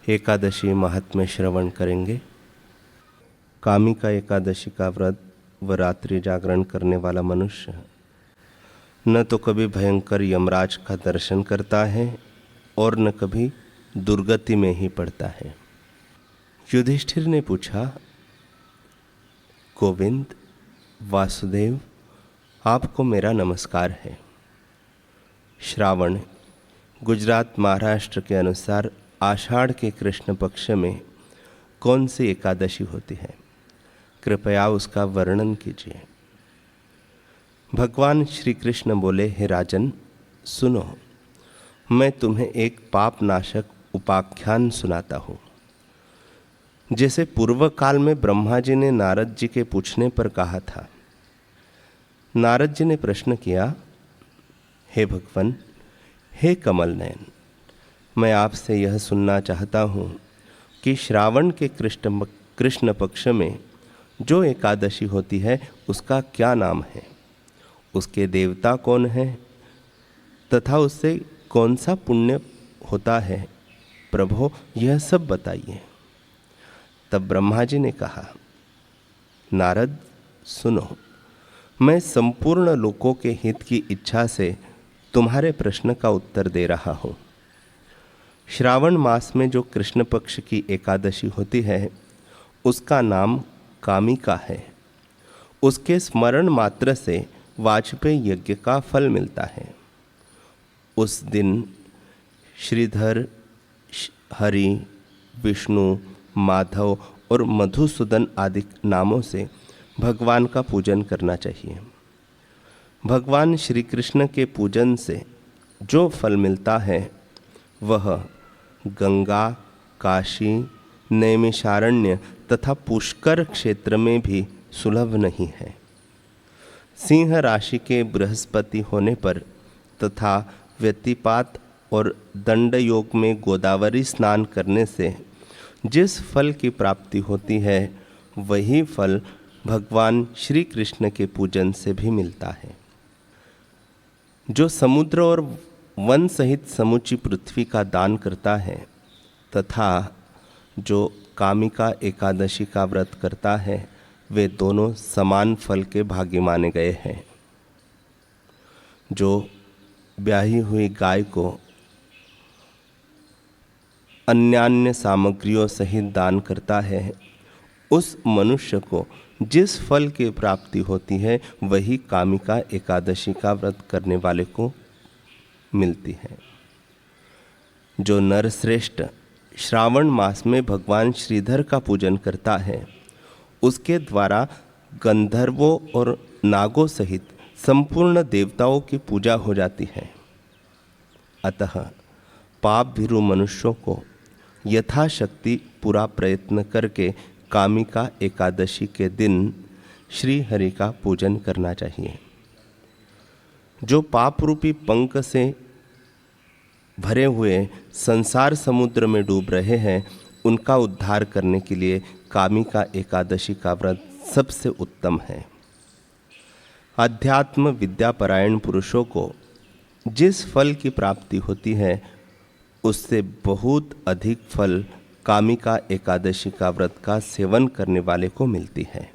एकादशी महात्म्य श्रवण करेंगे। कामिका एकादशी का व्रत व रात्रि जागरण करने वाला मनुष्य न तो कभी भयंकर यमराज का दर्शन करता है और न कभी दुर्गति में ही पड़ता है। युधिष्ठिर ने पूछा, गोविंद, वासुदेव, आपको मेरा नमस्कार है। श्रावण गुजरात महाराष्ट्र के अनुसार आषाढ़ के कृष्ण पक्ष में कौन सी एकादशी होती है? कृपया उसका वर्णन कीजिए। भगवान श्री कृष्ण बोले, हे राजन, सुनो, मैं तुम्हें एक पाप नाशक उपाख्यान सुनाता हूँ। जैसे पूर्व काल में ब्रह्मा जी ने नारद जी के पूछने पर कहा था। नारद जी ने प्रश्न किया, हे भगवान, हे कमल नयन, मैं आपसे यह सुनना चाहता हूँ कि श्रावण के कृष्ण पक्ष में जो एकादशी होती है उसका क्या नाम है, उसके देवता कौन है तथा उससे कौन सा पुण्य होता है? प्रभु, यह सब बताइए। तब ब्रह्मा जी ने कहा, नारद, सुनो, मैं संपूर्ण लोकों के हित की इच्छा से तुम्हारे प्रश्न का उत्तर दे रहा हूँ। श्रावण मास में जो कृष्ण पक्ष की एकादशी होती है उसका नाम कामिका है। उसके स्मरण मात्र से वाजपेयी यज्ञ का फल मिलता है। उस दिन श्रीधर, हरि, विष्णु, माधव और मधुसूदन आदि नामों से भगवान का पूजन करना चाहिए। भगवान श्री कृष्ण के पूजन से जो फल मिलता है वह गंगा, काशी, नैमिषारण्य तथा पुष्कर क्षेत्र में भी सुलभ नहीं है। सिंह राशि के बृहस्पति होने पर तथा व्यतिपात और दंड योग में गोदावरी स्नान करने से जिस फल की प्राप्ति होती है वही फल भगवान श्री कृष्ण के पूजन से भी मिलता है। जो समुद्र और वन सहित समूची पृथ्वी का दान करता है तथा जो कामिका एकादशी का व्रत करता है वे दोनों समान फल के भागी माने गए हैं। जो ब्याही हुई गाय को अन्यान्य सामग्रियों सहित दान करता है उस मनुष्य को जिस फल की प्राप्ति होती है वही कामिका एकादशी का व्रत करने वाले को मिलती है। जो नरश्रेष्ठ श्रावण मास में भगवान श्रीधर का पूजन करता है उसके द्वारा गंधर्वों और नागों सहित संपूर्ण देवताओं की पूजा हो जाती है। अतः पाप भीरु मनुष्यों को यथाशक्ति पूरा प्रयत्न करके कामिका एकादशी के दिन श्री हरि का पूजन करना चाहिए। जो पाप रूपी पंख से भरे हुए संसार समुद्र में डूब रहे हैं उनका उद्धार करने के लिए कामिका एकादशी का व्रत सबसे उत्तम है। अध्यात्म विद्यापरायण पुरुषों को जिस फल की प्राप्ति होती है उससे बहुत अधिक फल कामिका एकादशी का व्रत का सेवन करने वाले को मिलती है।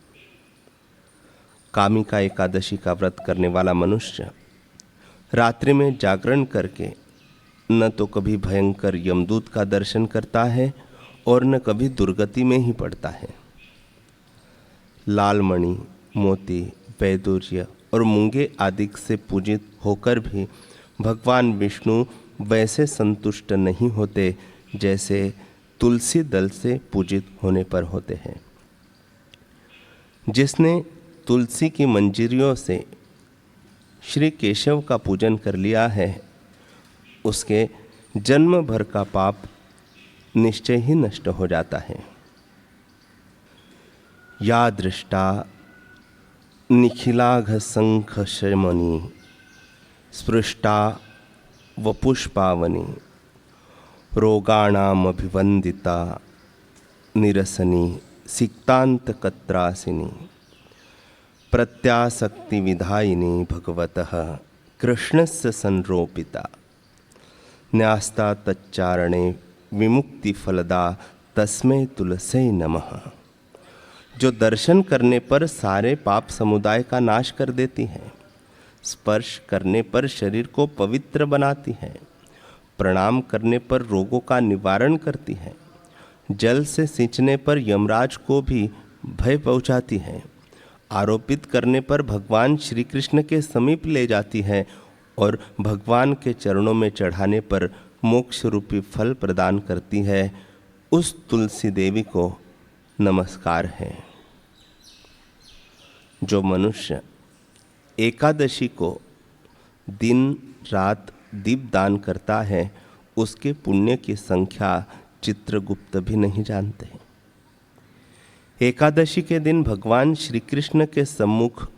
कामिका एकादशी का व्रत करने वाला मनुष्य रात्रि में जागरण करके न तो कभी भयंकर यमदूत का दर्शन करता है और न कभी दुर्गति में ही पड़ता है। लालमणि, मोती, वैदुर्य और मूंगे आदि से पूजित होकर भी भगवान विष्णु वैसे संतुष्ट नहीं होते जैसे तुलसी दल से पूजित होने पर होते हैं। जिसने तुलसी की मंजरियों से श्री केशव का पूजन कर लिया है उसके जन्म भर का पाप निश्चय ही नष्ट हो जाता है। या दृष्टा निखिलाघ शंख शमनी स्पृष्टा व पुष्पावनी रोगाणामभिवंदिता निरसनी सिक्तांत कत्रासिनी प्रत्यासक्ति विधायिनी भगवतः कृष्णस्य संरोपिता न्यास्ता तच्चारणे विमुक्ति फलदा तस्मै तुलसे नमः। जो दर्शन करने पर सारे पाप समुदाय का नाश कर देती हैं, स्पर्श करने पर शरीर को पवित्र बनाती हैं, प्रणाम करने पर रोगों का निवारण करती हैं, जल से सींचने पर यमराज को भी भय पहुंचाती हैं, आरोपित करने पर भगवान श्री कृष्ण के समीप ले जाती हैं और भगवान के चरणों में चढ़ाने पर मोक्ष रूपी फल प्रदान करती है, उस तुलसी देवी को नमस्कार है। जो मनुष्य एकादशी को दिन रात दीपदान करता है, उसके पुण्य की संख्या चित्रगुप्त भी नहीं जानते। एकादशी के दिन भगवान श्री कृष्ण के सम्मुख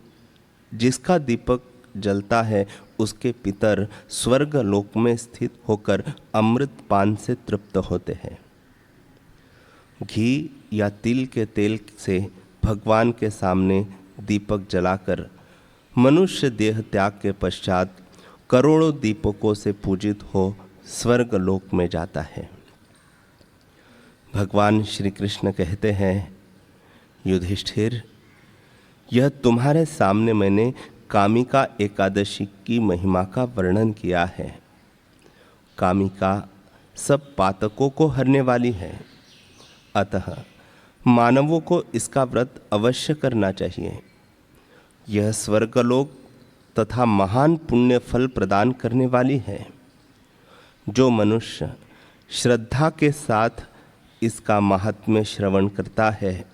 जिसका दीपक जलता है, उसके पितर स्वर्ग लोक में स्थित होकर अमृत पान से तृप्त होते हैं। घी या तिल के तेल से भगवान के सामने दीपक जलाकर मनुष्य देह त्याग के पश्चात करोड़ों दीपकों से पूजित हो स्वर्ग लोक में जाता है। भगवान श्री कृष्ण कहते हैं, युधिष्ठिर, यह तुम्हारे सामने मैंने कामिका एकादशी की महिमा का वर्णन किया है। कामिका सब पातकों को हरने वाली है, अतः मानवों को इसका व्रत अवश्य करना चाहिए। यह स्वर्गलोक तथा महान पुण्य फल प्रदान करने वाली है। जो मनुष्य श्रद्धा के साथ इसका महात्म्य श्रवण करता है,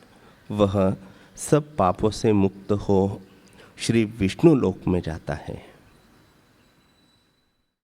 वह सब पापों से मुक्त हो श्री विष्णु लोक में जाता है।